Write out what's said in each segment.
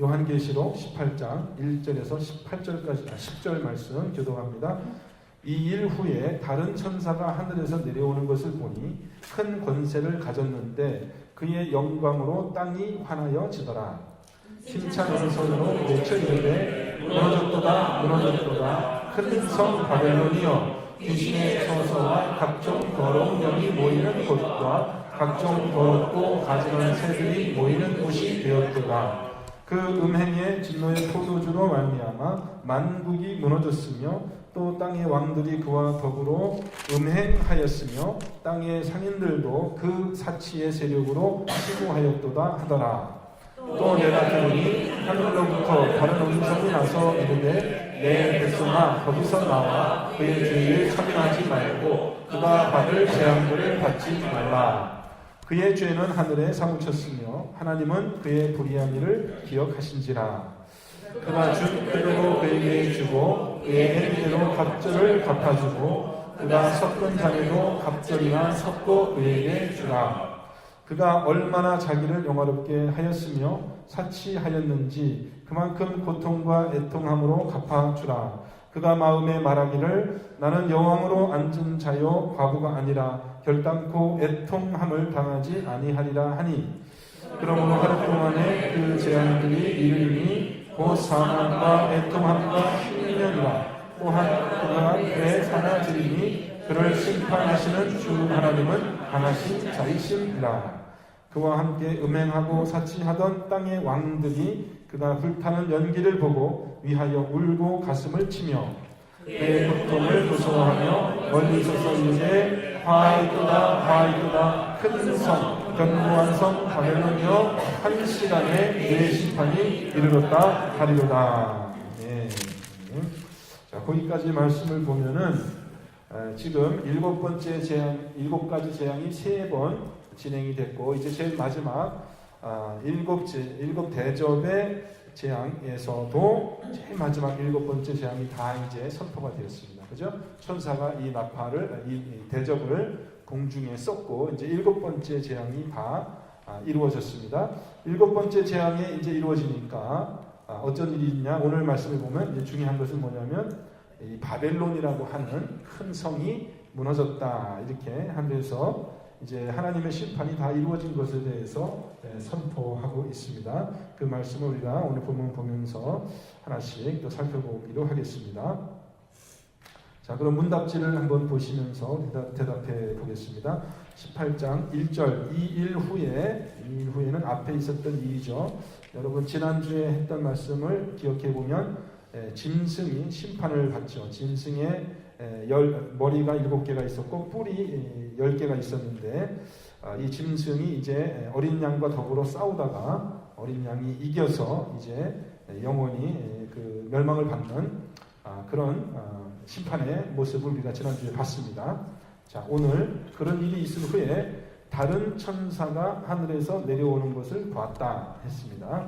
요한계시록 18장 1절에서 18절까지 10절 말씀 교독합니다. 이 일 후에 다른 천사가 하늘에서 내려오는 것을 보니 큰 권세를 가졌는데 그의 영광으로 땅이 환하여지더라. 힘찬 음성으로 외쳐 이르되 무너졌도다 무너졌도다 큰 성 바벨론이여 귀신의 처소와 각종 더러운 영이 모이는 곳과 각종 더럽고 가증한 새들이 모이는 곳이 되었도다. 그 음행의 진노의 포도주로 말미암아 만국이 무너졌으며 또 땅의 왕들이 그와 더불어 음행하였으며 땅의 상인들도 그 사치의 세력으로 치부하였도다 하더라. 또 내가 들으니 하늘로부터 다른 음성이 나서 이르되 내 백성아 거기서 나와 그의 죄를 참여하지 말고 그가 받을 재앙들을 받지 말라. 그의 죄는 하늘에 사무쳤으며 하나님은 그의 불의한 일을 기억하신지라. 그가 준 그대로 그에게 주고 그의 행위대로 갑절을 갚아주고 그가 섞은 잔에도 갑절이나 섞어 그에게 주라. 그가 얼마나 자기를 영화롭게 하였으며 사치하였는지 그만큼 고통과 애통함으로 갚아주라. 그가 마음에 말하기를 나는 여왕으로 앉은 자요 과부가 아니라 결단코 애통함을 당하지 아니하리라 하니 그러므로 하루 동안에 그 재앙들이 이르리니 곧 사망과 애통함과 흉년이라. 또한 그가 그의 사나지리니 그를 심판하시는 주 하나님은 강하신 자이심이라. 그와 함께 음행하고 사치하던 땅의 왕들이 그가 불타는 연기를 보고 위하여 울고 가슴을 치며 그의 고통을 무서워하며 멀리서서 이르되 화이도다 화이도다 큰 성 견고한 성 바벨론이여 한 시간에 내 심판이 이르렀다 하리로다. 네. 자, 거기까지 말씀을 보면은 지금 7번째 재앙, 7가지 재앙이 3번 진행이 됐고 이제 제일 마지막 7 대접의 재앙에서도 제일 마지막 7번째 재앙이 다 이제 선포가 되었습니다. 그죠? 천사가 이 나팔을 이 대접을 공중에 쏟고 이제 7번째 재앙이 다 이루어졌습니다. 7번째 재앙이 이제 이루어지니까 어쩐 일이 있냐? 오늘 말씀을 보면 이제 중요한 것은 뭐냐면 이 바벨론이라고 하는 큰 성이 무너졌다 이렇게 하면서 이제 하나님의 심판이 다 이루어진 것에 대해서 선포하고 있습니다. 그 말씀을 우리가 오늘 본문 보면서 하나씩 또 살펴보기로 하겠습니다. 자, 그럼 문답지를 한번 보시면서 대답해 보겠습니다. 18장 1절 이 일 후에는 앞에 있었던 일이죠. 여러분 지난주에 했던 말씀을 기억해 보면 짐승이 심판을 받죠. 짐승의 머리가 7개가 있었고 뿔이 10개가 있었는데 이 짐승이 이제 어린 양과 더불어 싸우다가 어린 양이 이겨서 이제 영원히 그 멸망을 받는 그런 심판의 모습을 우리가 지난주에 봤습니다. 자, 오늘 그런 일이 있은 후에 다른 천사가 하늘에서 내려오는 것을 보았다 했습니다.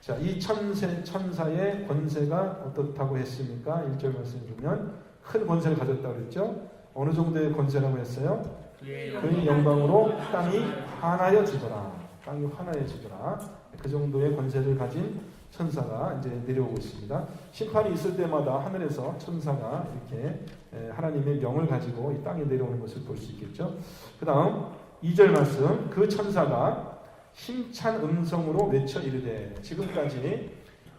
자, 이 천사의 권세가 어떻다고 했습니까? 1절 말씀 보면 큰 권세를 가졌다고 그랬죠? 어느 정도의 권세라고 했어요? 그의 영광으로 땅이 환하여지더라. 땅이 환하여지더라. 그 정도의 권세를 가진 천사가 이제 내려오고 있습니다. 심판이 있을 때마다 하늘에서 천사가 이렇게 하나님의 명을 가지고 이 땅에 내려오는 것을 볼 수 있겠죠. 그 다음 2절 말씀 그 천사가 힘찬 음성으로 외쳐 이르되 지금까지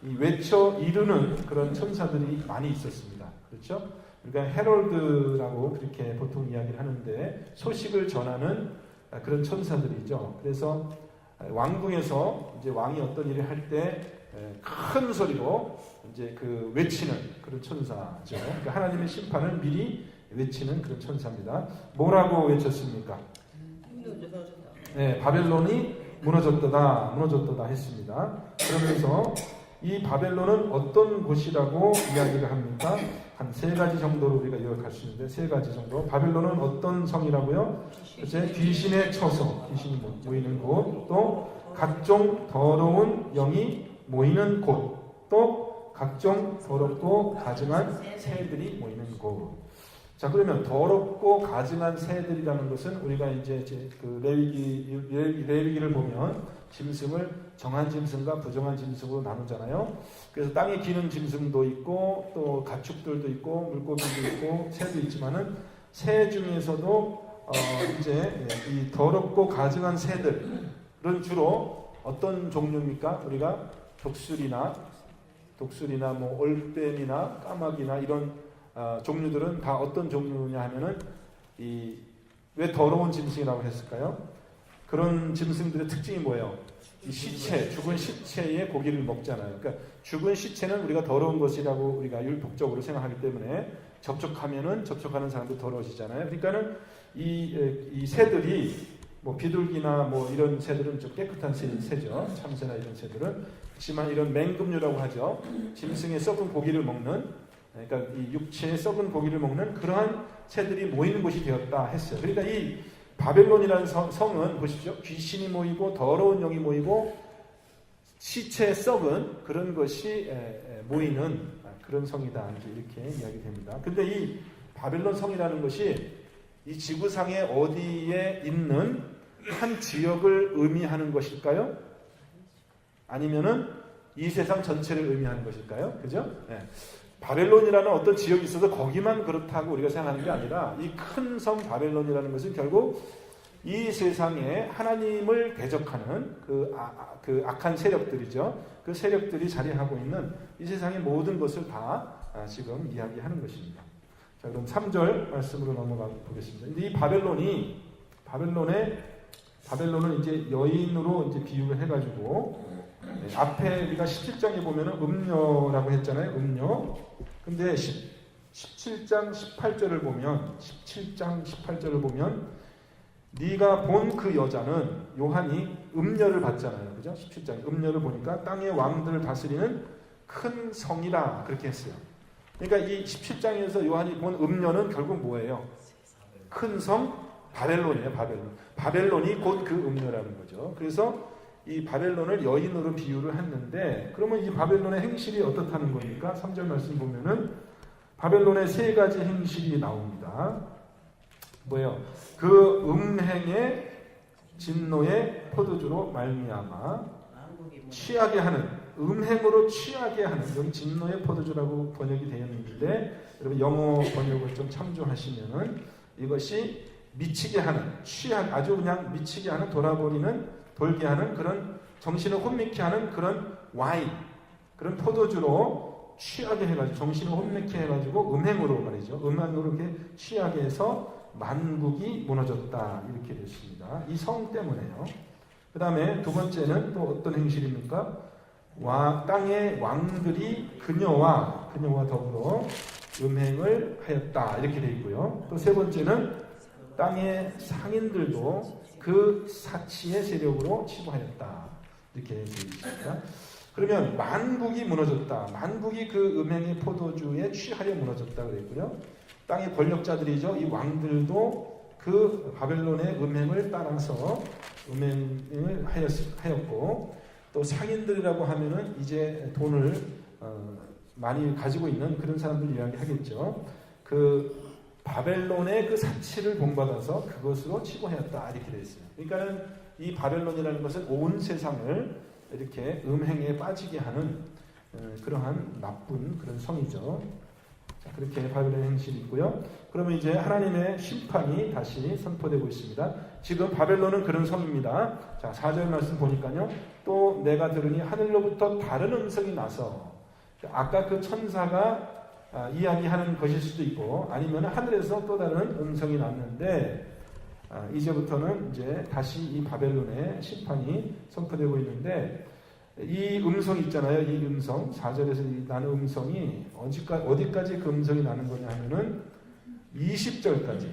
이 외쳐 이르는 그런 천사들이 많이 있었습니다. 그렇죠? 그러니까 헤럴드라고 그렇게 보통 이야기를 하는데 소식을 전하는 그런 천사들이죠. 그래서 왕궁에서 이제 왕이 어떤 일을 할 때 큰 소리로 이제 그 외치는 그런 천사죠. 그러니까 하나님의 심판을 미리 외치는 그런 천사입니다. 뭐라고 외쳤습니까? 네, 바벨론이 무너졌도다 했습니다. 그러면서 이 바벨론은 어떤 곳이라고 이야기를 합니까? 한 3가지 정도로 우리가 요약할 수 있는데 3가지 정도. 바벨론은 어떤 성이라고요? 이제 귀신의 처소, 귀신이 모이는 곳, 또 각종 더러운 영이 모이는 곳, 또 각종 더럽고 가증한 새들이 모이는 곳. 자, 그러면 더럽고 가증한 새들이라는 것은 우리가 이제 그 레위기를 보면 짐승을 정한 짐승과 부정한 짐승으로 나누잖아요. 그래서 땅에 기는 짐승도 있고 또 가축들도 있고 물고기도 있고 새도 있지만은 새 중에서도 이제 이 더럽고 가증한 새들은 주로 어떤 종류입니까? 우리가 독수리나 뭐 올뱀이나 까마귀나 이런 종류들은 다 어떤 종류냐 하면은 왜 더러운 짐승이라고 했을까요? 그런 짐승들의 특징이 뭐예요? 이 시체, 죽은 시체의 고기를 먹잖아요. 그러니까 죽은 시체는 우리가 더러운 것이라고 우리가 율법적으로 생각하기 때문에 접촉하면은 접촉하는 사람도 더러워지잖아요. 그러니까는 이 새들이 뭐 비둘기나 뭐 이런 새들은 좀 깨끗한 새죠. 참새나 이런 새들은. 그렇지만 이런 맹금류라고 하죠. 짐승의 썩은 고기를 먹는, 그러니까 이 육체의 썩은 고기를 먹는 그러한 새들이 모이는 곳이 되었다 했어요. 그러니까 이 바벨론이라는 성은 보십시오. 귀신이 모이고 더러운 영이 모이고 시체에 썩은 그런 것이 모이는 그런 성이다. 이렇게 이야기됩니다. 근데 이 바벨론 성이라는 것이 이 지구상의 어디에 있는 한 지역을 의미하는 것일까요? 아니면은 이 세상 전체를 의미하는 것일까요? 그죠? 네. 바벨론이라는 어떤 지역이 있어서 거기만 그렇다고 우리가 생각하는 게 아니라 이 큰 성 바벨론이라는 것은 결국 이 세상에 하나님을 대적하는 그 악한 세력들이죠. 그 세력들이 자리하고 있는 이 세상의 모든 것을 다 지금 이야기하는 것입니다. 자, 그럼 3절 말씀으로 넘어가 보겠습니다. 근데 이 바벨론은 이제 여인으로 이제 비유를 해가지고 앞에 우리가 17장에 보면은 음녀라고 했잖아요. 음녀. 근데 17장 18절을 보면 네가 본 그 여자는 요한이 음녀를 봤잖아요. 그죠? 17장 음녀를 보니까 땅의 왕들을 다스리는 큰 성이라 그렇게 했어요. 그러니까 이 17장에서 요한이 본 음녀는 결국 뭐예요? 큰 성 바벨론이에요. 바벨론이 곧 그 음녀라는 거죠. 그래서 이 바벨론을 여인으로 비유를 했는데, 그러면 이 바벨론의 행실이 어떻다는 겁니까? 3절 말씀 보면은 바벨론의 세 가지 행실이 나옵니다. 뭐예요? 그 음행의 진노의 포도주로 말미암아 취하게 하는, 음행으로 취하게 하는, 여기 진노의 포도주라고 번역이 되어 있는데 여러분 영어 번역을 좀 참조하시면은 이것이 미치게 하는, 아주 그냥 미치게 하는, 돌게 하는 그런 정신을 혼미케 하는 그런 와인, 그런 포도주로 취하게 해가지고 정신을 혼미케 해가지고 음행으로 말이죠. 음행으로 이렇게 취하게 해서 만국이 무너졌다 이렇게 됐습니다. 이 성 때문에요. 그 다음에 두 번째는 또 어떤 행실입니까? 땅의 왕들이 그녀와 더불어 음행을 하였다 이렇게 되어 있고요. 또 세 번째는 땅의 상인들도 그 사치의 세력으로 치부하였다 이렇게 되어 있습니다. 그러면 만국이 무너졌다. 만국이 그 음행의 포도주에 취하여 무너졌다 그랬고요. 땅의 권력자들이죠. 이 왕들도 그 바벨론의 음행을 따라서 음행을 하였고, 또 상인들이라고 하면은 이제 돈을 많이 가지고 있는 그런 사람들 이야기하겠죠. 그 바벨론의 그 사치를 본받아서 그것으로 치부하였다 이렇게 되어 있어요. 그러니까는 이 바벨론이라는 것은 온 세상을 이렇게 음행에 빠지게 하는 그러한 나쁜 그런 성이죠. 자, 그렇게 바벨론 행실이 있고요. 그러면 이제 하나님의 심판이 다시 선포되고 있습니다. 지금 바벨론은 그런 성입니다. 자, 4절 말씀 보니까요. 또 내가 들으니 하늘로부터 다른 음성이 나서, 아까 그 천사가 이야기하는 것일 수도 있고 아니면 하늘에서 또 다른 음성이 났는데, 이제부터는 이제 다시 이 바벨론의 심판이 선포되고 있는데, 이 음성이 있잖아요. 이 음성 4절에서 나는 음성이 어디까지 그 음성이 나는 거냐 하면은 20절까지.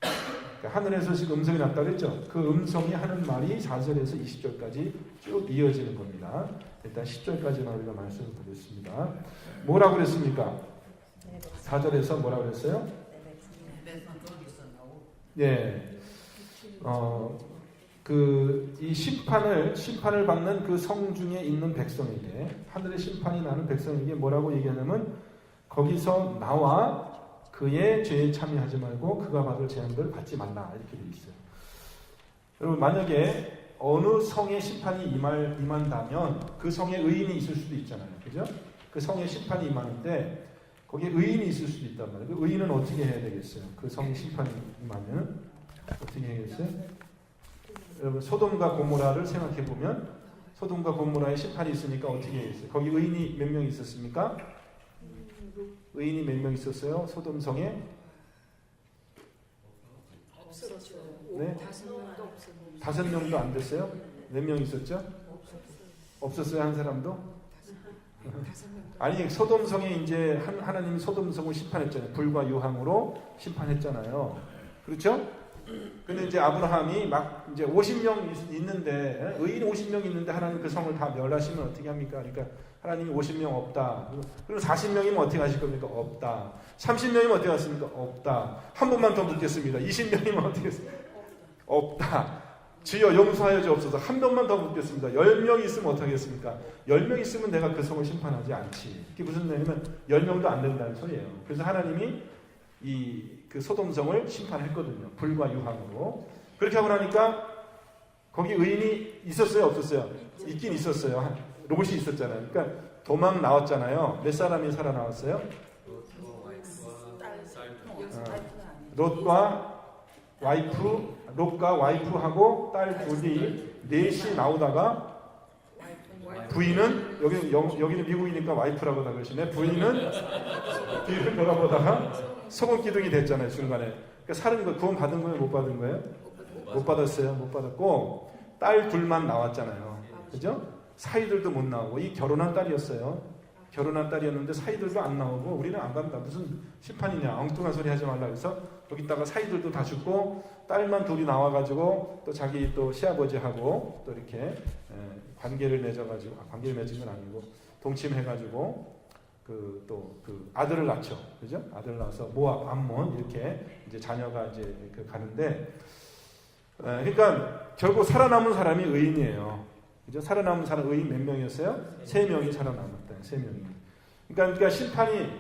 그러니까 하늘에서 지금 음성이 났다고 그랬죠. 그 음성이 하는 말이 4절에서 20절까지 쭉 이어지는 겁니다. 일단 10절까지만 우리가 말씀을 드렸습니다. 뭐라고 그랬습니까? 4절에서 뭐라고 그랬어요? 네. 이 심판을 받는 그 성 중에 있는 백성에게, 하늘의 심판이 나는 백성에게 뭐라고 얘기하냐면, 거기서 나와 그의 죄에 참여하지 말고 그가 받을 재앙들을 받지 말라 이렇게 되어 있어요. 여러분, 만약에 어느 성에 심판이 임한다면 그 성에 의인이 있을 수도 있잖아요. 그죠? 그 성에 심판이 임하는데 거기에 의인이 있을 수도 있단 말이에요. 그 의인은 어떻게 해야 되겠어요? 그 성에 심판이 임하면 어떻게 해야겠어요? 여러분 소돔과 고모라를 생각해 보면 소돔과 고모라에 심판이 있으니까 어떻게 해야겠어요? 거기 의인이 몇 명 있었습니까? 의인이 몇 명 있었어요? 소돔 성에? 없었죠. 네? 5명도 없었어요. 5명도 안 됐어요? 몇 명 있었죠? 없었어요, 한 사람도? 아니 소돔성에 이제 하나님이 소돔성을 심판했잖아요. 불과 유황으로 심판했잖아요. 그렇죠? 근데 이제 아브라함이 막 이제 50명 있는데 의인 50명 있는데 하나님 그 성을 다 멸하시면 어떻게 합니까? 그러니까 하나님이 50명 없다. 그리고 40명이면 어떻게 하실 겁니까? 없다. 30명이면 어떻게 하십니까? 없다. 한 번만 더 묻겠습니다. 20명이면 어떻게 하겠습니까? 없다. 주여 용서하여 주옵소서. 한 번만 더 묻겠습니다. 10명 있으면 어떻게 하겠습니까? 10명 있으면 내가 그 성을 심판하지 않지. 그게 무슨 말이냐면 10명도 안 된다는 소리예요. 그래서 하나님이 그 소돔성을 심판했거든요. 불과 유황으로. 그렇게 하고 나니까 거기 의인이 있었어요? 없었어요? 있긴 있었어요. 롯이 있었잖아요. 그러니까 도망 나왔잖아요. 몇 사람이 살아나왔어요? 롯과 와이프하고 딸 둘이 넷이 나오다가 부인은 여기는 미국이니까 와이프라고 다 그러시네. 부인은 뒤를 돌아보다가 소금 기둥이 됐잖아요. 중간에. 그러니까 살은 거 구원 받은 거예요? 못 받은 거예요? 못 받았어요. 못 받았고 딸 둘만 나왔잖아요. 그죠? 사이들도 못 나오고 이 결혼한 딸이었어요. 결혼한 딸이었는데 사이들도 안 나오고 우리는 안 간다. 무슨 심판이냐. 엉뚱한 소리 하지 말라 그래서 여기다가 사이들도 다 죽고 딸만 둘이 나와가지고 또 자기 또 시아버지하고 또 이렇게 관계를 맺어가지고 관계를 맺은 건 아니고 동침해가지고 그 아들을 낳죠. 그죠? 아들을 낳아서 모압, 암몬 이렇게 이제 자녀가 이제 가는데 그러니까 결국 살아남은 사람이 의인이에요. 그죠? 살아남은 사람 의인 몇 명이었어요? 3명이 살아남았다. 3명이. 그러니까 심판이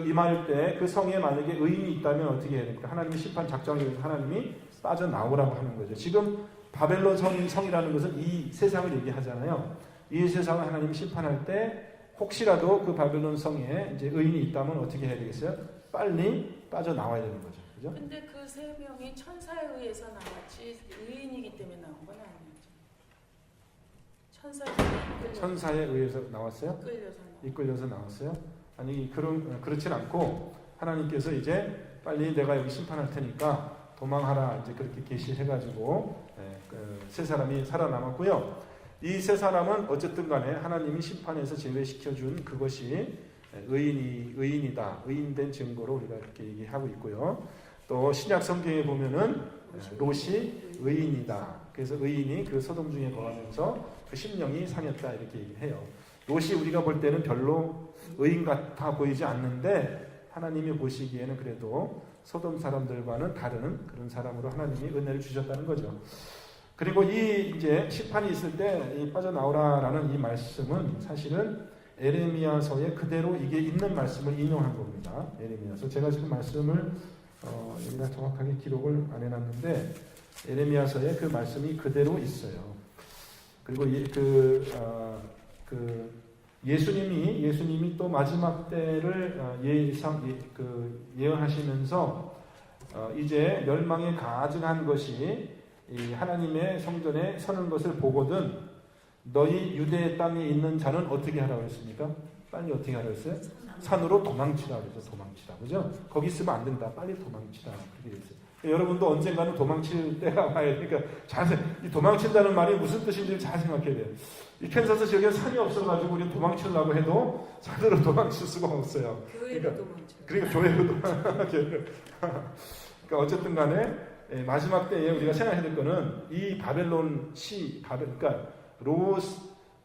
임할 때 그 성에 만약에 의인이 있다면 어떻게 해야 됩니까? 하나님이 심판 작정을 위해서 하나님이 빠져나오라고 하는 거죠. 지금 바벨론 성이라는 것은 이 세상을 얘기하잖아요. 이 세상을 하나님이 심판할 때 혹시라도 그 바벨론 성에 이제 의인이 있다면 어떻게 해야 되겠어요? 빨리 빠져나와야 되는 거죠. 그죠? 근데 그 3명이 천사에 의해서 나왔지 의인이기 때문에 나온 건 아니죠. 천사에 의해서 나왔어요? 이끌려서 나왔어요? 아니 그렇진 않고 하나님께서 이제 빨리 내가 여기 심판할 테니까 도망하라 이제 그렇게 계시해가지고 세 사람이 살아남았고요. 이 세 사람은 어쨌든 간에 하나님이 심판에서 제외시켜준 그것이 의인이다. 의인된 증거로 우리가 이렇게 얘기하고 있고요. 또 신약 성경에 보면은 롯이 의인이다. 그래서 의인이 그 소돔 중에 거하면서 그 심령이 상했다 이렇게 얘기해요. 롯이 우리가 볼 때는 별로 의인 같아 보이지 않는데 하나님이 보시기에는 그래도 소돔 사람들과는 다른 그런 사람으로 하나님이 은혜를 주셨다는 거죠. 그리고 이제 심판이 있을 때 빠져나오라라는 이 말씀은 사실은 에레미야서에 그대로 이게 있는 말씀을 인용한 겁니다. 에레미야서. 제가 지금 말씀을 여기다 정확하게 기록을 안 해놨는데 에레미야서에 그 말씀이 그대로 있어요. 그리고 예수님이 또 마지막 때를 예언하시면서 이제 멸망에 가증한 것이 이 하나님의 성전에 서는 것을 보거든 너희 유대 땅에 있는 자는 어떻게 하라고 했습니까? 빨리 어떻게 하라고 했어요? 산으로 도망치라 그래서 도망치라. 그죠? 거기 있으면 안 된다. 빨리 도망치라. 그렇게 했어요. 여러분도 언젠가는 도망칠 때가 와야 되니까 이 도망친다는 말이 무슨 뜻인지 잘 생각해야 돼요. 이 캔사스 지역에 산이 없어가지고 우리 도망치려고 해도 산으로 도망칠 수가 없어요. 그러니까 교회로 도망쳐요. 그러니까 어쨌든 간에 마지막 때에 우리가 생각해야 될 거는 이 그러니까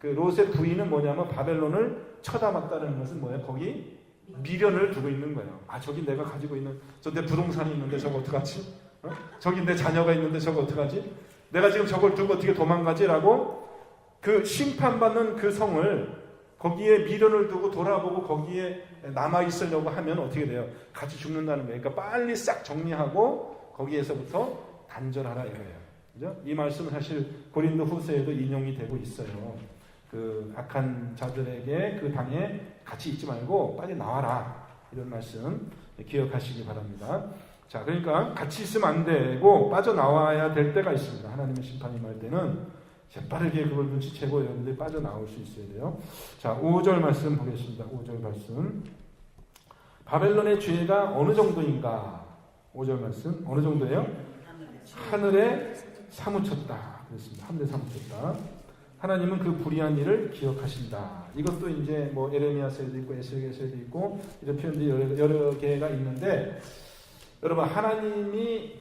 롯의 부인은 뭐냐면 바벨론을 쳐다봤다는 것은 뭐예요? 거기 미련을 두고 있는 거예요. 저기 내가 가지고 있는 내 부동산이 있는데 저거 어떡하지? 저기 내 자녀가 있는데 저거 어떡하지? 내가 지금 저걸 두고 어떻게 도망가지라고 그 심판받는 그 성을 거기에 미련을 두고 돌아보고 거기에 남아 있으려고 하면 어떻게 돼요? 같이 죽는다는 거예요. 그러니까 빨리 싹 정리하고 거기에서부터 단절하라 이거예요. 그죠? 이 말씀은 사실 고린도 후서에도 인용이 되고 있어요. 그 악한 자들에게 그 당에 같이 있지 말고 빨리 나와라. 이런 말씀 기억하시기 바랍니다. 자, 그러니까 같이 있으면 안 되고 빠져나와야 될 때가 있습니다. 하나님의 심판이 임할 때는 재빠르게 그걸 눈치채고 여러분들이 빠져나올 수 있어야 돼요. 자, 5절 말씀 보겠습니다. 5절 말씀. 바벨론의 죄가 어느 정도인가? 5절 말씀. 어느 정도예요? 하늘에 사무쳤다. 그랬습니다. 하늘에 사무쳤다. 하나님은 그 불의한 일을 기억하신다. 이것도 이제 뭐 에레미야서에도 있고 에스겔서에도 있고 이런 표현들이 여러 개가 있는데, 여러분 하나님이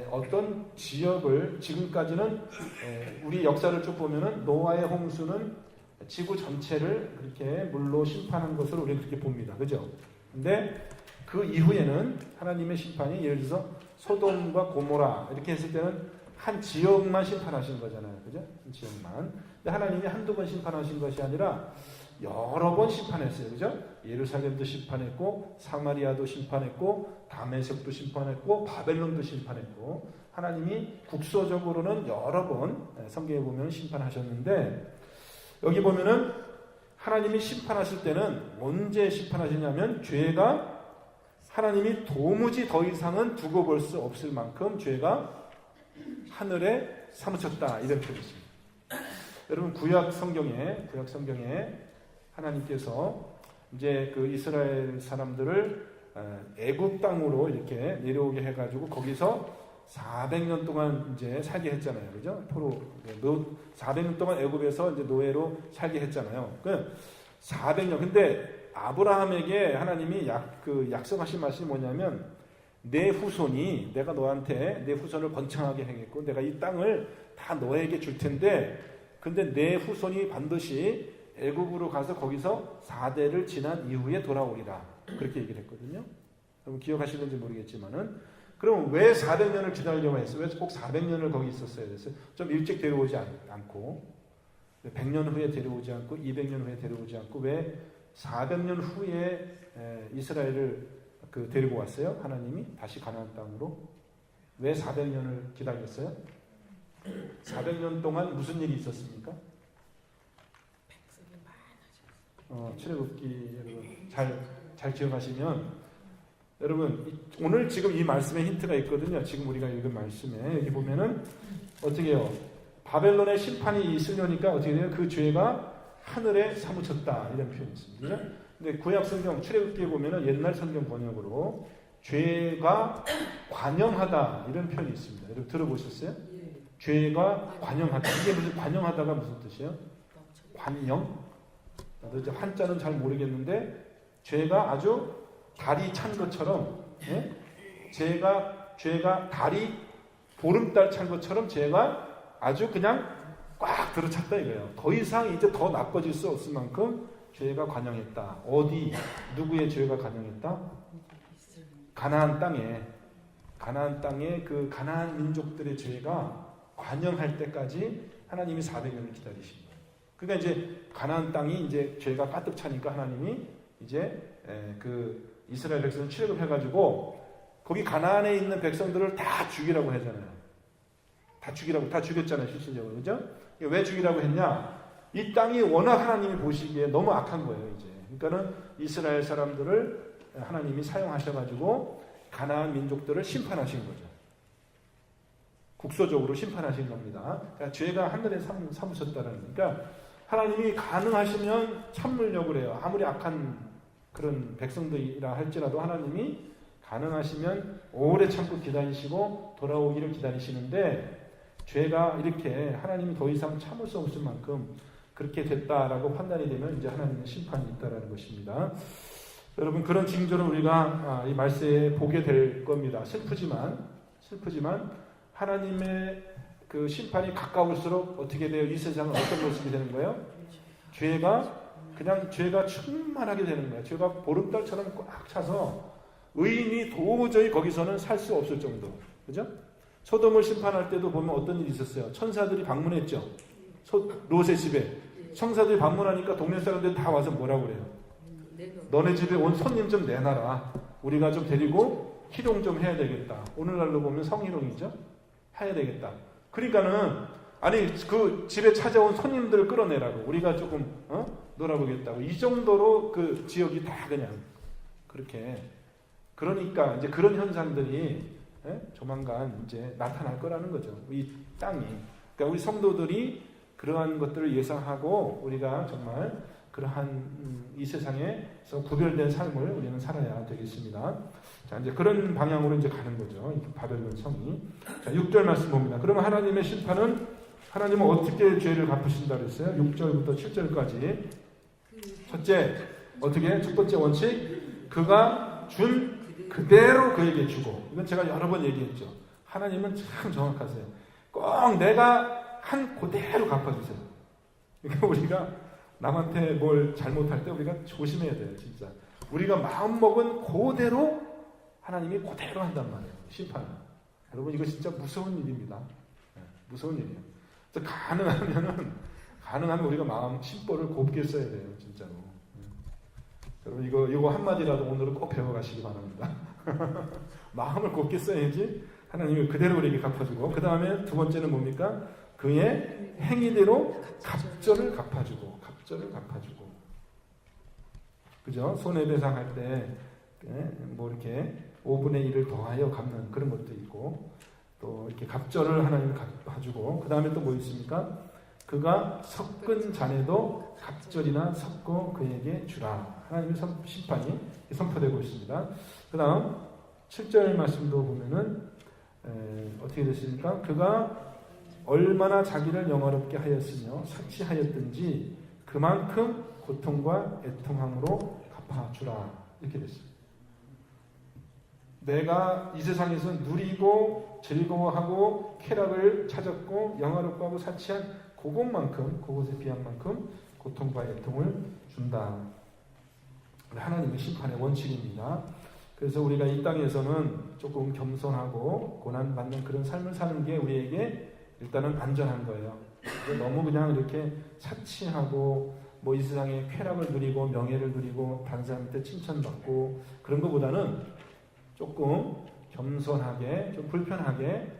어떤 지역을 지금까지는 우리 역사를 쭉 보면은 노아의 홍수는 지구 전체를 그렇게 물로 심판한 것으로 우리는 그렇게 봅니다. 그죠? 근데 그 이후에는 하나님의 심판이 예를 들어서 소돔과 고모라 이렇게 했을 때는 한 지역만 심판하신 거잖아요. 그죠? 한 지역만. 근데 하나님이 한두 번 심판하신 것이 아니라 여러 번 심판했어요. 그죠? 예루살렘도 심판했고 사마리아도 심판했고 다메섹도 심판했고 바벨론도 심판했고, 하나님이 국소적으로는 여러 번 성경에 보면 심판하셨는데, 여기 보면은 하나님이 심판하실 때는 언제 심판하시냐면 죄가 하나님이 도무지 더 이상은 두고 볼 수 없을 만큼 죄가 하늘에 사무쳤다, 이런 표현이 있습니다. 여러분 구약 성경에 하나님께서 이제 그 이스라엘 사람들을 애굽 땅으로 이렇게 내려오게 해가지고 거기서 400년 동안 이제 살게 했잖아요, 그죠? 400년 동안 애굽에서 이제 노예로 살게 했잖아요. 그 400년. 근데 아브라함에게 하나님이 약속하신 말씀이 뭐냐면, 내 후손이, 내가 너한테 내 후손을 번창하게 하겠고 내가 이 땅을 다 너에게 줄 텐데, 근데 내 후손이 반드시 애굽으로 가서 거기서 4대를 지난 이후에 돌아오리라, 그렇게 얘기를 했거든요. 여러분 기억하시는지 모르겠지만은, 그럼 왜 400년을 기다리려고 했어요? 왜 꼭 400년을 거기 있었어야 됐어요? 좀 일찍 데려오지 않고 100년 후에 데려오지 않고 200년 후에 데려오지 않고 왜 400년 후에 이스라엘을 데리고 왔어요? 하나님이 다시 가나안 땅으로. 왜 400년을 기다렸어요? 400년 동안 무슨 일이 있었습니까? 출애굽기 여러분 잘 기억하시면, 여러분 오늘 지금 이 말씀에 힌트가 있거든요. 지금 우리가 읽은 말씀에 여기 보면은 어떻게 해요? 바벨론의 심판이 있으려니까 어떻게 돼요? 그 죄가 하늘에 사무쳤다, 이런 표현이 있습니다. 근데 구약 성경 출애굽기에 보면은 옛날 성경 번역으로 죄가 관영하다, 이런 표현이 있습니다. 여러분 들어보셨어요? 죄가 관영하다. 이게 무슨, 관영하다가 무슨 뜻이에요? 관영? 나도 이제 한자는 잘 모르겠는데, 죄가 아주 달이 찬 것처럼, 죄가 달이 보름달 찬 것처럼 죄가 아주 그냥 꽉 들어찼다 이거예요. 더 이상 이제 더 나빠질 수 없을 만큼 죄가 관영했다. 어디, 누구의 죄가 관영했다? 가나안 땅에 그 가나안 민족들의 죄가 관영할 때까지 하나님이 400년을 기다리신 거예요. 그러니까 이제 가나안 땅이 이제 죄가 가득 차니까 하나님이 이제 그 이스라엘 백성을 출애굽해가지고 거기 가나안에 있는 백성들을 다 죽이라고 하잖아요. 다 죽였잖아요, 실질적으로. 그죠? 왜 죽이라고 했냐? 이 땅이 워낙 하나님이 보시기에 너무 악한 거예요, 이제. 그러니까는 이스라엘 사람들을 하나님이 사용하셔가지고 가나안 민족들을 심판하신 거죠. 국소적으로 심판하신 겁니다. 그러니까 죄가 하늘에 사무쳤다는, 그러니까 하나님이 가능하시면 참으려고 해요. 아무리 악한 그런 백성들이라 할지라도 하나님이 가능하시면 오래 참고 기다리시고 돌아오기를 기다리시는데, 죄가 이렇게 하나님이 더 이상 참을 수 없을 만큼 그렇게 됐다라고 판단이 되면 이제 하나님의 심판이 있다라는 것입니다. 여러분 그런 징조를 우리가 이 말씀에 보게 될 겁니다. 슬프지만 하나님의 그 심판이 가까울수록 어떻게 돼요? 이 세상은 어떤 모습이 되는 거예요? 죄가 충만하게 되는 거예요. 죄가 보름달처럼 꽉 차서 의인이 도저히 거기서는 살 수 없을 정도. 그죠? 소돔을 심판할 때도 보면 어떤 일이 있었어요? 천사들이 방문했죠. 롯의 집에. 천사들이 방문하니까 동네 사람들이 다 와서 뭐라고 그래요? 너네 집에 온 손님 좀 내놔라. 우리가 좀 데리고 희롱 좀 해야 되겠다. 오늘날로 보면 성희롱이죠. 해야 되겠다. 그러니까는 아니 그 집에 찾아온 손님들을 끌어내라고 우리가 조금 놀아보겠다고 이 정도로 그 지역이 다 그냥 그렇게 그러니까 이제 그런 현상들이 조만간 이제 나타날 거라는 거죠. 이 땅이. 그러니까 우리 성도들이 그러한 것들을 예상하고 우리가 정말 그러한 이 세상에서 구별된 삶을 우리는 살아야 되겠습니다. 자, 이제 그런 방향으로 이제 가는 거죠. 이 바벨론 성이. 자, 6절 말씀 봅니다. 그러면 하나님의 심판은 하나님은 어떻게 죄를 갚으신다 그랬어요? 6절부터 7절까지. 첫째, 어떻게? 첫 번째 원칙, 그가 준 그대로 그에게 주고. 이건 제가 여러 번 얘기했죠. 하나님은 참 정확하세요. 꼭 내가 한 그대로 갚아주세요. 그러니까 우리가 남한테 뭘 잘못할 때 우리가 조심해야 돼요. 진짜. 우리가 마음먹은 그대로 하나님이 그대로 한단 말이에요. 심판을. 여러분 이거 진짜 무서운 일입니다. 무서운 일이에요. 그래서 가능하면 우리가 마음 심보를 곱게 써야 돼요. 진짜로. 여러분 이거 한마디라도 오늘은 꼭 배워가시기 바랍니다. 마음을 곱게 써야지 하나님이 그대로 우리에게 갚아주고 그 다음에 두 번째는 뭡니까? 그의 행위대로 갑절을 갚아주고 그죠? 손해배상할 때 뭐 이렇게 5분의 1을 더하여 갚는 그런 것도 있고 또 이렇게 갑절을 하나님 갚아주고 그 다음에 또 뭐 있습니까? 그가 섞은 잔에도 갑절이나 섞어 그에게 주라. 하나님의 심판이 선포되고 있습니다. 그 다음 7절 말씀도 보면은 어떻게 됐습니까? 그가 얼마나 자기를 영화롭게 하였으며 사치하였든지 그만큼 고통과 애통함으로 갚아주라. 이렇게 됐습니다. 내가 이 세상에서 누리고 즐거워하고 쾌락을 찾았고 영화롭고 하고 사치한 그것에 비한 만큼 고통과 애통을 준다. 하나님의 심판의 원칙입니다. 그래서 우리가 이 땅에서는 조금 겸손하고 고난받는 그런 삶을 사는 게 우리에게 일단은 안전한 거예요. 너무 그냥 이렇게 사치하고 뭐 이 세상에 쾌락을 누리고 명예를 누리고 다른 사람한테 칭찬받고 그런 것보다는 조금 겸손하게 좀 불편하게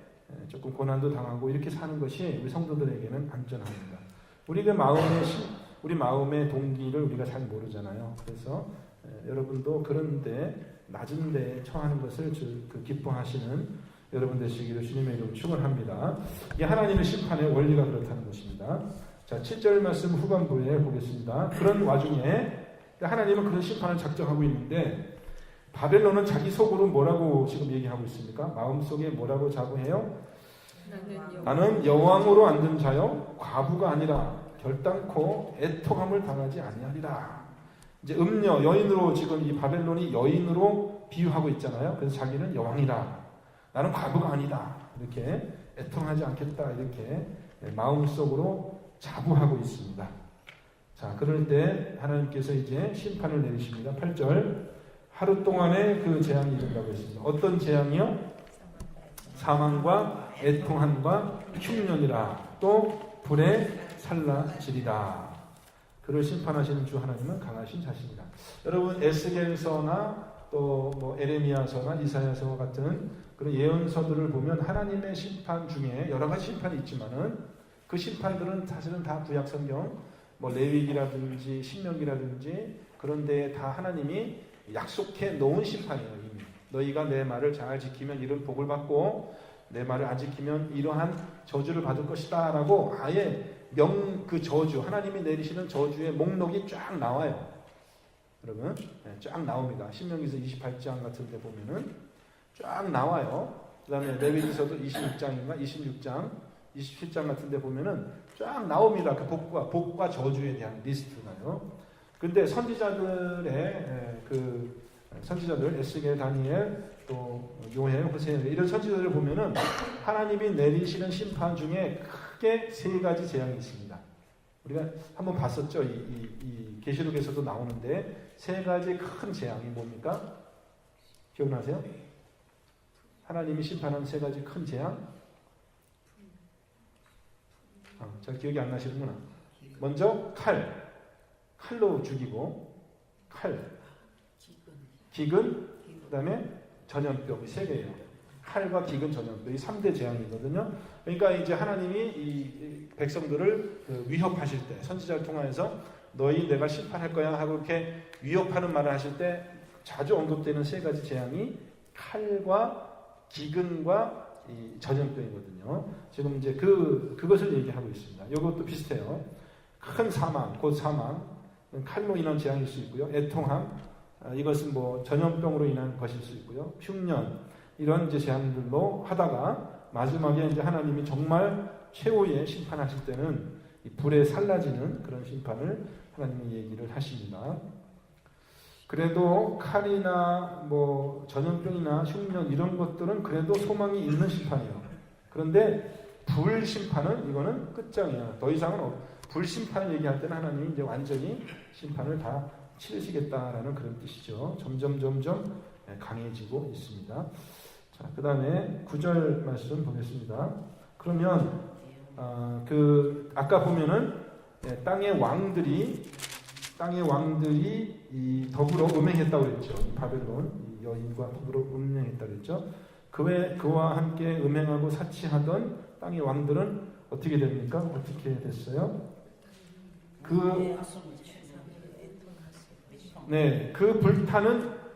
조금 고난도 당하고 이렇게 사는 것이 우리 성도들에게는 안전합니다. 우리 마음의 동기를 우리가 잘 모르잖아요. 그래서 여러분도 그런데 낮은 데에 처하는 것을 기뻐하시는 여러분 되시기를 주님의 이름으로 축원합니다. 이게 하나님의 심판의 원리가 그렇다는 것입니다. 자, 7절 말씀 후반부에 보겠습니다. 그런 와중에 하나님은 그런 심판을 작정하고 있는데 바벨론은 자기 속으로 뭐라고 지금 얘기하고 있습니까? 마음속에 뭐라고 자부해요? 나는 여왕으로 앉은 자요 과부가 아니라 결단코 애통함을 당하지 아니하리라. 이제 여인으로 지금 이 바벨론이 여인으로 비유하고 있잖아요. 그래서 자기는 여왕이다. 나는 과부가 아니다. 이렇게 애통하지 않겠다. 이렇게 마음속으로 자부하고 있습니다. 자, 그럴 때 하나님께서 이제 심판을 내리십니다. 8절 하루 동안의 그 재앙이 이른다고 했습니다. 어떤 재앙이요? 사망과 애통함과 흉년이라 또 불에 살라지리다. 그를 심판하시는 주 하나님은 강하신 자신이다. 여러분 에스겔서나 또 뭐 에레미야서나 이사야서 같은 그런 예언서들을 보면 하나님의 심판 중에 여러 가지 심판이 있지만은 그 심판들은 사실은 다 구약 성경 뭐 레위기라든지 신명기라든지 그런 데에 다 하나님이 약속해 놓은 심판이에요. 이미 너희가 내 말을 잘 지키면 이런 복을 받고 내 말을 안 지키면 이러한 저주를 받을 것이다 라고 아예 그 저주 하나님이 내리시는 저주의 목록이 쫙 나와요. 여러분 쫙 나옵니다. 신명기서 28장 같은 데 보면은 쫙 나와요. 그 다음에 레위기서도 26장인가 26장 27장 같은 데 보면은 쫙 나옵니다. 그 복과 저주에 대한 리스트가요. 근데 선지자들의 선지자들 에스겔, 다니엘, 또 요엘, 호세아 이런 선지자들을 보면은 하나님이 내리시는 심판 중에 크게 세 가지 재앙이 있습니다. 우리가 한번 봤었죠. 이 계시록에서도 나오는데 세 가지 큰 재앙이 뭡니까? 기억나세요? 하나님이 심판한 세 가지 큰 재앙? 잘 기억이 안 나시는구나. 먼저 칼로 죽이고 기근, 그 다음에 전염병 이 세 개예요. 칼과 기근 전염병, 이 3대 재앙이거든요. 그러니까 이제 하나님이 이 백성들을 위협하실 때, 선지자를 통하여서 너희 내가 심판할 거야 하고 이렇게 위협하는 말을 하실 때 자주 언급되는 세 가지 재앙이 칼과 기근과 이 전염병이거든요. 지금 이제 그것을 얘기하고 있습니다. 이것도 비슷해요. 큰 사망, 곧 사망, 칼로 인한 재앙일 수 있고요. 애통함, 이것은 뭐 전염병으로 인한 것일 수 있고요. 흉년, 이런 이제 재앙들로 하다가 마지막에 이제 하나님이 정말 최후의 심판하실 때는 이 불에 살라지는 그런 심판을 하나님이 얘기를 하십니다. 그래도 칼이나 뭐 전염병이나 흉년 이런 것들은 그래도 소망이 있는 심판이에요. 그런데 불 심판은 이거는 끝장이야. 더 이상은 불 심판을 얘기할 때는 하나님이 이제 완전히 심판을 다 치르시겠다라는 그런 뜻이죠. 점점 강해지고 있습니다. 자, 그 다음에 9절 말씀 보겠습니다. 그러면 아까 보면은 땅의 왕들이 이 더불어 음행했다고 그랬죠. 바벨론 이 여인과 더불어 음행했다고 그랬죠. 그와 함께 음행하고 사치하던 땅의 왕들은 어떻게 됩니까? 어떻게 됐어요?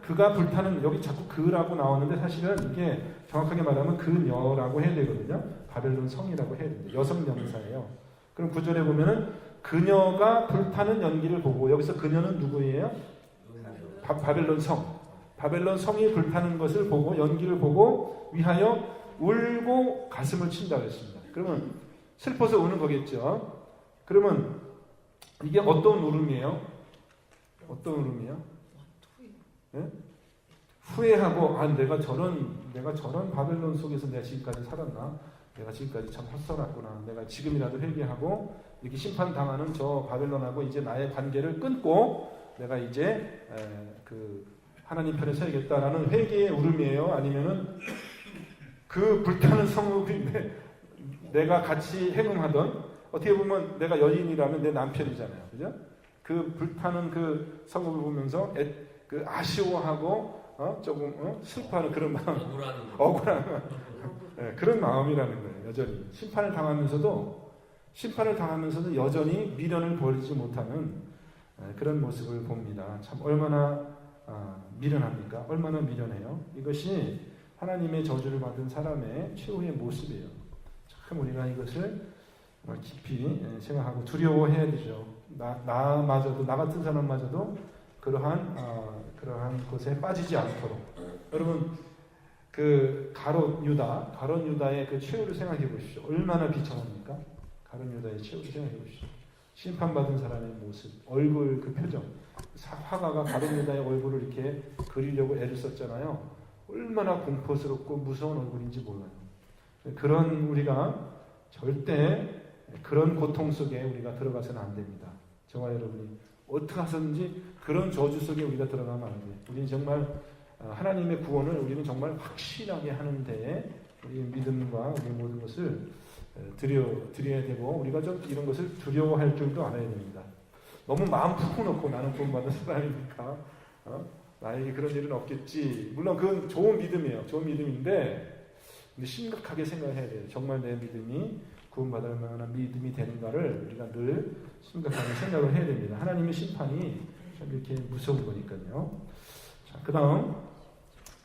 그가 불타는 여기 자꾸 그라고 나오는데 사실은 이게 정확하게 말하면 그녀라고 해야 되거든요. 바벨론 성이라고 해야 됩니다. 여성 명사예요. 그럼 9절에 보면은 그녀가 불타는 연기를 보고, 여기서 그녀는 누구예요? 바벨론 성. 바벨론 성이 불타는 것을 보고, 연기를 보고 위하여 울고 가슴을 친다고 했습니다. 그러면 슬퍼서 우는 거겠죠. 그러면 이게 어떤 울음이에요? 어떤 울음이에요? 네? 후회하고 내가 저런 바벨론 속에서 내가 지금까지 살았나? 내가 지금까지 참 헛살았구나. 내가 지금이라도 회개하고 이렇게 심판당하는 저 바벨론하고 이제 나의 관계를 끊고 내가 이제 하나님 편에 서야겠다라는 회개의 울음이에요? 아니면은 그 불타는 성읍인데 내가 같이 행음하던, 어떻게 보면 내가 여인이라면 내 남편이잖아요. 그죠? 그 불타는 그 성읍을 보면서 아쉬워하고 조금 슬퍼하는 그런 마음, 억울한 네, 그런 마음이라는 거예요. 여전히 심판을 당하면서도 여전히 미련을 버리지 못하는 그런 모습을 봅니다. 참 얼마나 미련합니까? 얼마나 미련해요? 이것이 하나님의 저주를 받은 사람의 최후의 모습이에요. 참 우리가 이것을 깊이 생각하고 두려워해야 되죠. 나마저도, 나 같은 사람마저도 그러한 것에 빠지지 않도록. 여러분, 가롯 유다의 그 최후를 생각해 보십시오. 얼마나 비참합니까? 가롯 유다의 최후를 생각해 보십시오. 심판받은 사람의 모습, 얼굴 그 표정. 화가가 가롯 유다의 얼굴을 이렇게 그리려고 애를 썼잖아요. 얼마나 공포스럽고 무서운 얼굴인지 몰라요. 그런 우리가 절대 그런 고통 속에 우리가 들어가서는 안 됩니다. 저와 여러분이 어떻게 하든지 그런 저주 속에 우리가 들어가면 안 돼요. 우리는 정말 하나님의 구원을 우리는 정말 확실하게 하는데 우리의 믿음과 우리의 모든 것을 드려야 되고, 우리가 좀 이런 것을 두려워할 줄도 알아야 됩니다. 너무 마음 푹 놓고 나는 구원받은 사람이니까 나에게 그런 일은 없겠지. 물론 그건 좋은 믿음이에요. 좋은 믿음인데 근데 심각하게 생각해야 돼요. 정말 내 믿음이 구원받을 만한 믿음이 되는가를 우리가 늘 심각하게 생각을 해야 됩니다. 하나님의 심판이 참 이렇게 무서운 거니까요. 자, 그 다음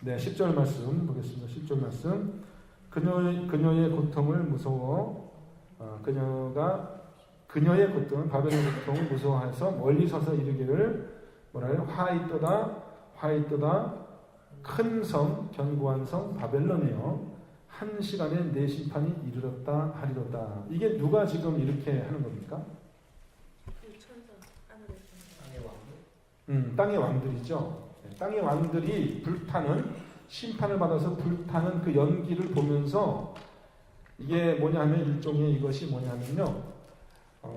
10절 말씀 보겠습니다. 10절 말씀. 그녀의 고통을 무서워 그녀의 고통은 바벨론 고통을 무서워해서 멀리 서서 이르기를 뭐라요? 화이또다 큰 성 견고한 성 바벨론이요 한 시간에 내 심판이 이르렀다 하리로다. 이게 누가 지금 이렇게 하는 겁니까? 땅의 왕들이죠. 땅의 왕들이 심판을 받아서 불타는 그 연기를 보면서 이게 뭐냐면 일종의 이것이 뭐냐면요.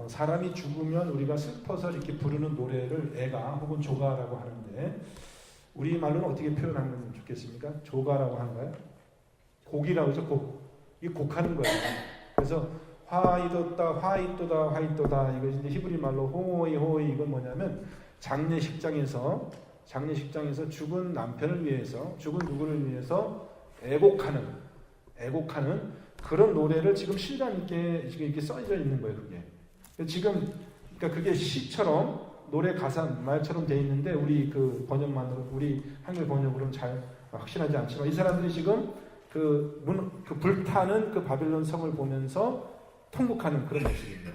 사람이 죽으면 우리가 슬퍼서 이렇게 부르는 노래를 애가 혹은 조가라고 하는데 우리 말로는 어떻게 표현하면 좋겠습니까? 조가라고 하는가요? 곡이라고 하죠. 곡. 이게 곡하는 거예요. 그래서 화이또다 이거 이제 히브리 말로 호이 이건 뭐냐면 장례식장에서 죽은 남편을 위해서, 죽은 누구를 위해서 애곡하는 그런 노래를 지금 실감 있게 지금 이렇게 써져 있는 거예요. 그게 지금 그러니까 그게 시처럼 노래 가사 말처럼 돼 있는데 우리 그 번역만으로 우리 한글 번역으로는 잘 확실하지 않지만 이 사람들이 지금 그 불타는 그 바벨론 성을 보면서 통곡하는 그런 모습입니다.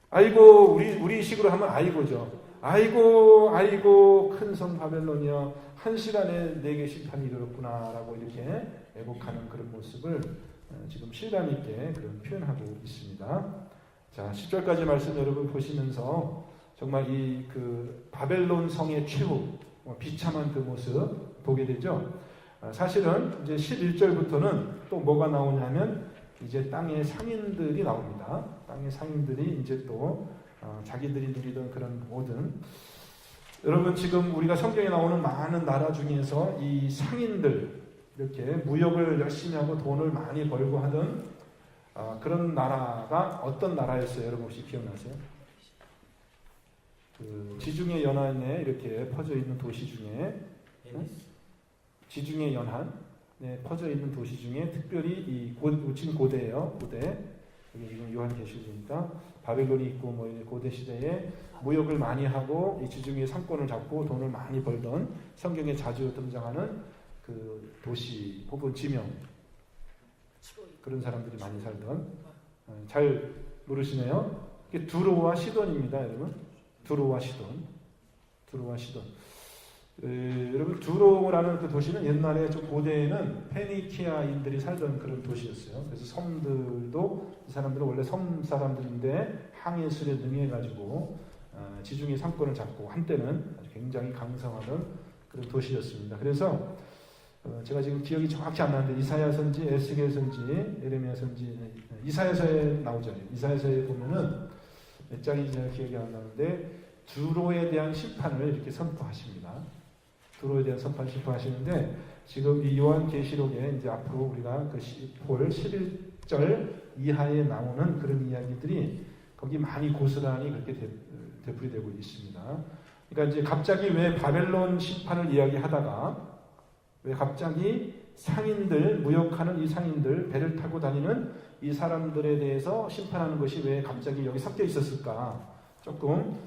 아이고 우리 식으로 하면 아이고죠. 아이고 큰 성 바벨론이여 한 시간에 내게 심판이 이르렀구나라고 이렇게 애곡하는 그런 모습을 지금 실감 있게 그런 표현하고 있습니다. 자, 10절까지 말씀 여러분 보시면서 정말 이 그 바벨론 성의 최후 비참한 그 모습 보게 되죠. 사실은 이제 11절부터는 또 뭐가 나오냐면 이제 땅의 상인들이 나옵니다. 땅의 상인들이 이제 또 자기들이 누리던 그런 모든 여러분 지금 우리가 성경에 나오는 많은 나라 중에서 이 상인들 이렇게 무역을 열심히 하고 돈을 많이 벌고 하던 그런 나라가 어떤 나라였어요? 여러분 혹시 기억나세요? 그 지중해 연안에 이렇게 퍼져 있는 도시 중에 지중해 연안 퍼져 있는 도시 중에 특별히 이 지금 고대예요. 고대 여기 지금 요한계시록이니까 바벨론이 있고 뭐 고대 시대에 무역을 많이 하고 이 지중해 상권을 잡고 돈을 많이 벌던 성경에 자주 등장하는 그 도시 혹은 지명 그런 사람들이 많이 살던 잘 모르시네요. 이게 두로와 시돈입니다, 여러분. 두로와 시돈. 여러분 두로라는 그 도시는 옛날에 좀 고대에는 페니키아인들이 살던 그런 도시였어요. 그래서 섬들도 이 사람들은 원래 섬 사람들인데 항해술에 능해가지고 지중해 상권을 잡고 한때는 아주 굉장히 강성하던 그런 도시였습니다. 그래서 제가 지금 기억이 정확히 안 나는데 이사야서인지 에스겔서인지 에레미야서인지 이사야서에 나오죠. 이사야서에 보면은 몇 장인지 제가 기억이 안 나는데 두로에 대한 심판을 이렇게 선포하십니다. 두로에 대한 심판하시는데 지금 이 요한계시록에 이제 앞으로 우리가 그 11절 이하에 나오는 그런 이야기들이 거기 많이 고스란히 그렇게 되풀이되고 있습니다. 그러니까 이제 갑자기 왜 바벨론 심판을 이야기하다가 왜 갑자기 상인들 무역하는 이 상인들 배를 타고 다니는 이 사람들에 대해서 심판하는 것이 왜 갑자기 여기 섞여 있었을까? 조금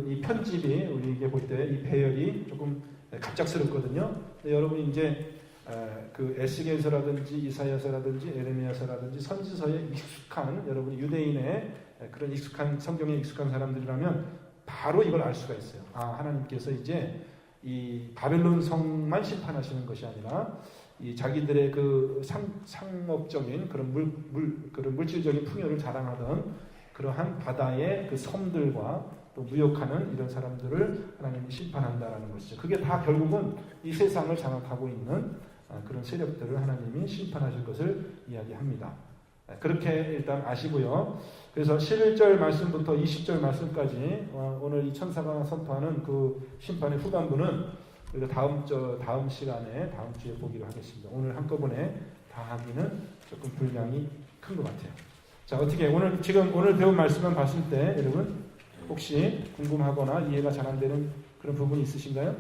이 편집이 우리에게 볼 때 이 배열이 조금 갑작스럽거든요. 근데 여러분이 이제 그 에스겔서라든지 이사야서라든지 에레미야서라든지 선지서에 익숙한 여러분 유대인의 그런 익숙한 성경에 익숙한 사람들이라면 바로 이걸 알 수가 있어요. 하나님께서 이제 이 바벨론 성만 심판하시는 것이 아니라 이 자기들의 그 상업적인 그런 그런 물질적인 풍요를 자랑하던 그러한 바다의 그 섬들과 또 무역하는 이런 사람들을 하나님이 심판한다라는 것이죠. 그게 다 결국은 이 세상을 장악하고 있는 그런 세력들을 하나님이 심판하실 것을 이야기합니다. 그렇게 일단 아시고요. 그래서 11절 말씀부터 20절 말씀까지 오늘 이 천사가 선포하는 그 심판의 후반부는 우리가 다음 시간에 다음 주에 보기로 하겠습니다. 오늘 한꺼번에 다 하기는 조금 분량이 큰 것 같아요. 자, 어떻게 오늘 배운 말씀만 봤을 때 여러분 혹시 궁금하거나 이해가 잘 안 되는 그런 부분이 있으신가요?